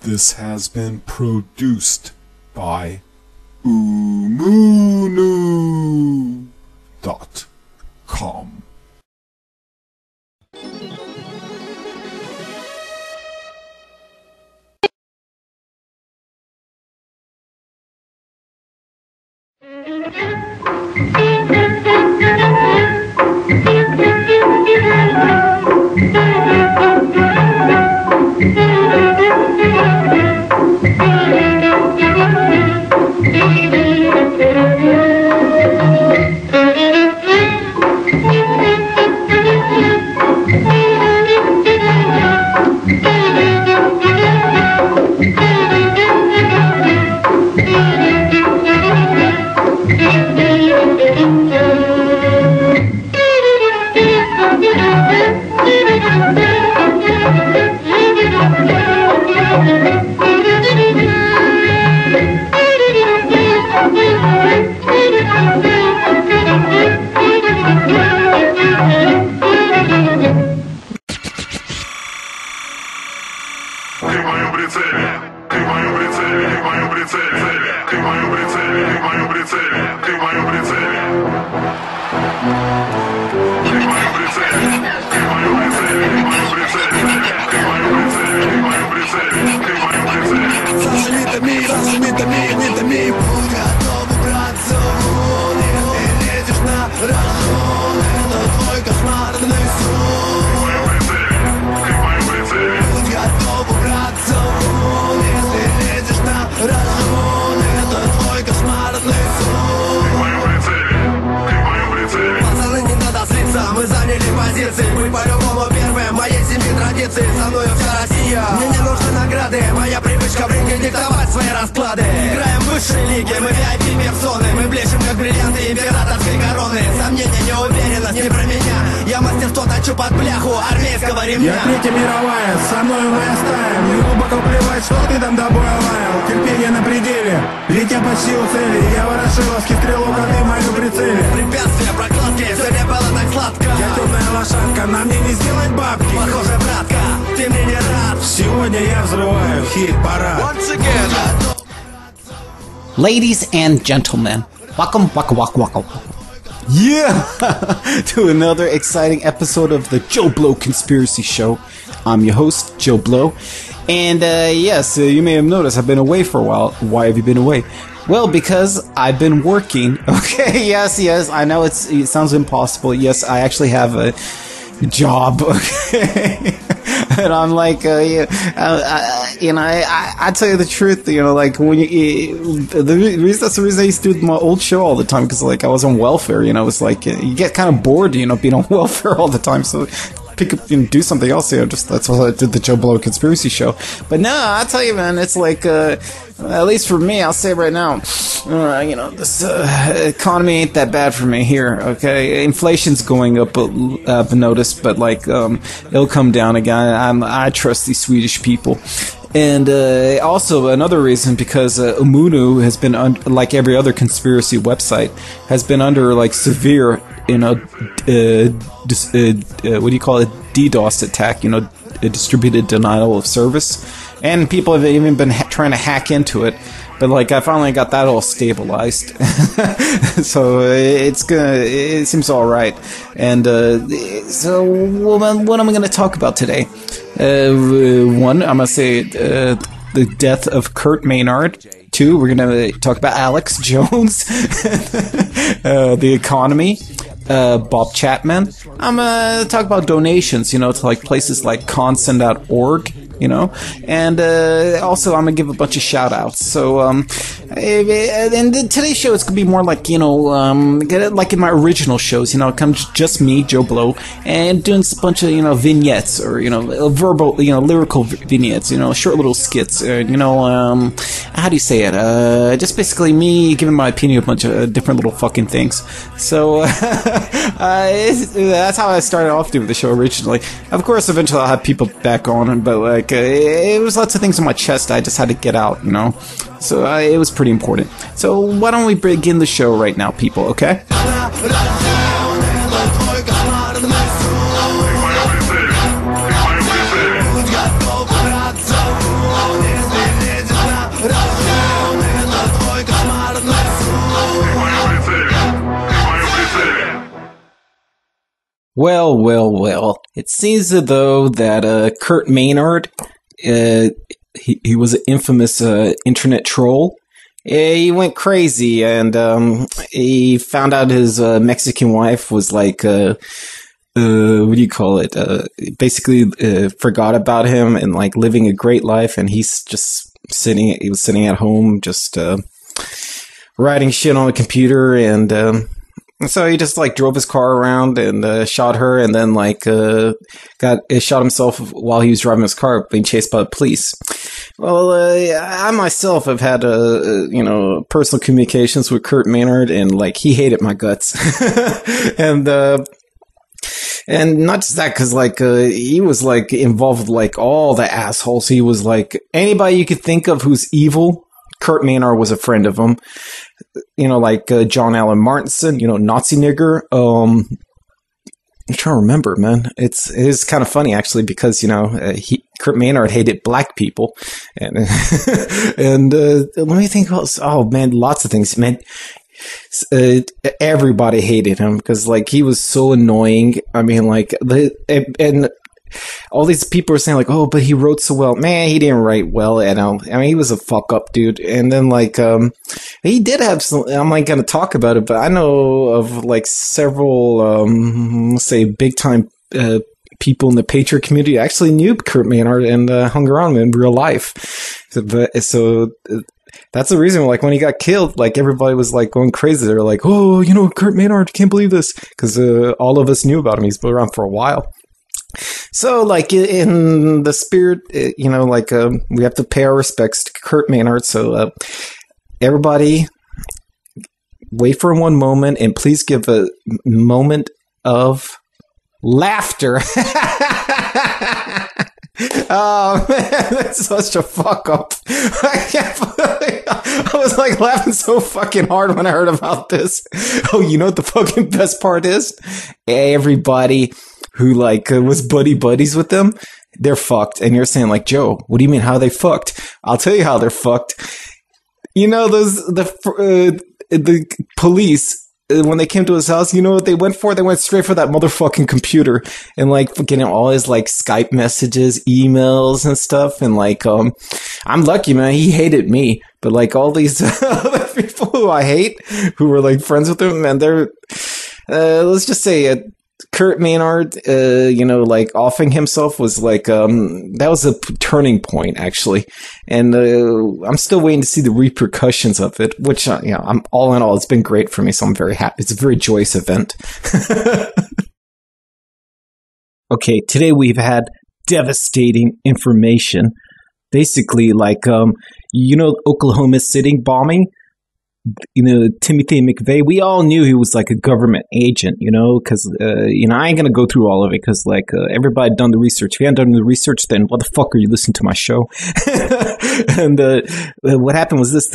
This has been produced by Umunu.com. Мы заняли позиции, мы по-любому первые, моей семьи традиции, со мною вся Россия. Мне не нужны награды, моя привычка в ринге диктовать свои расклады. Играем в высшей лиге, мы VIP-персоны, мы блещем как бриллианты императорской короны. Сомнения, неуверенность, не про меня, я мастерство точу под бляху армейского ремня. Я Третья мировая, со мной моя стая, мне глубоко плевать, что ты там тобой лаял. Терпение на пределе, летя почти у цели, я ворошиловский стрелок, а ты мою прицеле. Препятствия, прокладки, все не было так сладко. Я темная лошадка, на мне не сделать бабки. Похоже, братка, ты мне не рад. Сегодня я взрываю хит-парад. Ladies and gentlemen, welcome, welcome. Yeah! To another exciting episode of the Joe Blow Conspiracy Show. I'm your host, Joe Blow. And yes, you may have noticed I've been away for a while. Why have you been away? Well, because I've been working. Okay, yes, I know it sounds impossible. Yes, I actually have a job. Okay. And I'm like, I tell you the truth, like when that's the reason I used to do my old show all the time, because like I was on welfare, it's like you get kind of bored, being on welfare all the time, so pick up and do something else, that's why I did the Joe Blow Conspiracy Show. But no, I tell you, man, it's like, at least for me, I'll say right now, this economy ain't that bad for me here, okay? Inflation's going up, I've noticed, but like, it'll come down again. I trust these Swedish people. And also another reason, because Umunu has been, like every other conspiracy website, has been under like severe, what do you call it, DDoS attack, a distributed denial of service. And people have even been trying to hack into it. But like, I finally got that all stabilized. So it seems alright. And so what am I going to talk about today? One, I'm going to say the death of Curt Maynard. Two, we're going to talk about Alex Jones. The economy. Bob Chapman. I'm going to talk about donations, to like places like consent.org, and also I'm going to give a bunch of shout outs. So, and today's show is going to be more like, like in my original shows, it comes just me, Joe Blow, and doing a bunch of, vignettes or, verbal, lyrical vignettes, short little skits, how do you say it? Just basically me giving my opinion of a bunch of different little fucking things. So, that's how I started off doing the show originally. Of course, eventually I'll have people back on, but like, it was lots of things on my chest I just had to get out, So it was pretty important. So why don't we begin the show right now, people, okay? Well. It seems as though that Curt Maynard, he was an infamous internet troll. He went crazy, and he found out his Mexican wife was like, what do you call it? Basically, forgot about him and like living a great life, and he's just he was sitting at home, just writing shit on a computer, and so he just like drove his car around and shot her, and then like shot himself while he was driving his car, being chased by the police. Well, I myself have had personal communications with Curt Maynard, and like he hated my guts, and not just that, because like he was like involved with like all the assholes. He was like anybody you could think of who's evil. Curt Maynard was a friend of him. Like John Allen Martinson, Nazi nigger. I'm trying to remember, man. It is kind of funny actually, because Curt Maynard hated black people, and and let me think. Oh man, lots of things, man. Everybody hated him because like he was so annoying. I mean, like and all these people were saying like, oh, but he wrote so well. Man, he didn't write well at all. I mean, he was a fuck up dude. And then like he did have some. I'm not gonna talk about it, but I know of like several say big time people in the Patriot community actually knew Curt Maynard and hung around him in real life. So that's the reason, like, when he got killed, like, everybody was, like, going crazy. They were like, oh, Curt Maynard, can't believe this. Because all of us knew about him. He's been around for a while. So, like, in the spirit, we have to pay our respects to Curt Maynard. So, everybody, wait for one moment, and please give a moment of laughter. Oh man, that's such a fuck up. I was like laughing so fucking hard when I heard about this. Oh, you know what the fucking best part is? Everybody who like was buddies with them, they're fucked. And you're saying like, Joe, what do you mean how are they fucked? I'll tell you how they're fucked. The police, when they came to his house, you know what they went for? They went straight for that motherfucking computer and like getting all his like Skype messages, emails and stuff. And like, I'm lucky, man. He hated me, but like all these other people who I hate, who were like friends with him, man, they're, let's just say, Curt Maynard, like offing himself was like, that was a turning point actually. And, I'm still waiting to see the repercussions of it, which, I'm all in all, it's been great for me. So I'm very happy. It's a very joyous event. Okay. Today we've had devastating information. Basically like, Oklahoma City bombing. Timothy McVeigh, we all knew he was like a government agent, because, I ain't going to go through all of it because, like, everybody had done the research. If you hadn't done the research, then what the fuck are you listening to my show? And what happened was this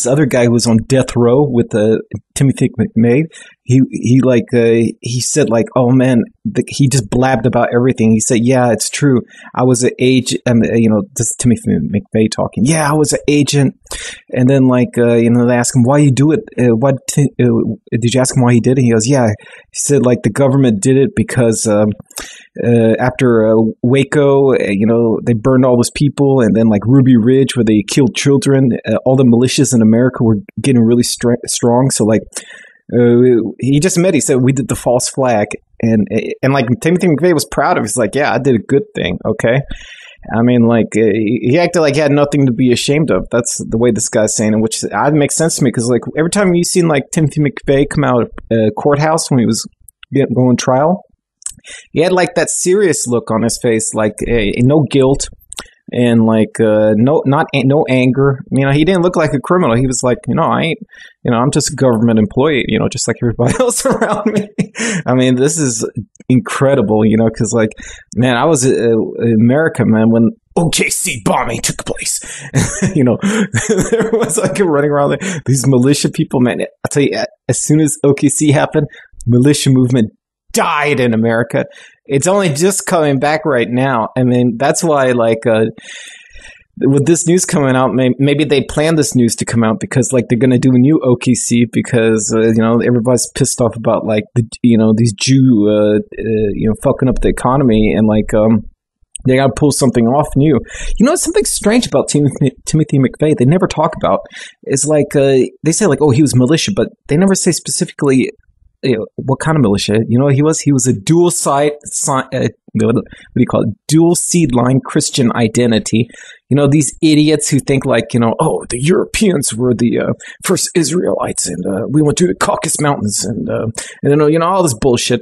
other guy who was on death row with Timothy McVeigh. He said like, oh man, he just blabbed about everything. He said, yeah, it's true. I was an agent, this is Timothy McVeigh talking. Yeah, I was an agent. And then like, they ask him, why you do it? Did you ask him why he did it? He goes, yeah. He said like the government did it because, after Waco, they burned all those people, and then like Ruby Ridge, where they killed children, all the militias in America were getting really strong. So like, he just admitted, he said, we did the false flag, and like Timothy McVeigh was proud of it. He's like, yeah, I did a good thing. Okay. I mean, like, he acted like he had nothing to be ashamed of. That's the way this guy's saying it, which makes sense to me, because like every time you've seen like Timothy McVeigh come out of court's when he was going trial, he had like that serious look on his face, like no guilt and like no anger. He didn't look like a criminal. He was like, I ain't, I'm just a government employee, just like everybody else around me. I mean, this is incredible, because like, man, I was in America, man, when OKC bombing took place. There was like running around there, these militia people, man. I'll tell you, as soon as OKC happened, militia movement died in America. It's only just coming back right now. I mean, that's why like with this news coming out, maybe they planned this news to come out because like they're gonna do a new OKC because everybody's pissed off about like these Jew fucking up the economy and like they gotta pull something off new. Something strange about Timothy McVeigh they never talk about is like they say like, oh, he was militia, but they never say specifically what kind of militia. He was a dual dual seed line Christian identity. These idiots who think like, oh, the Europeans were the first Israelites and we went through the Caucasus Mountains and all this bullshit.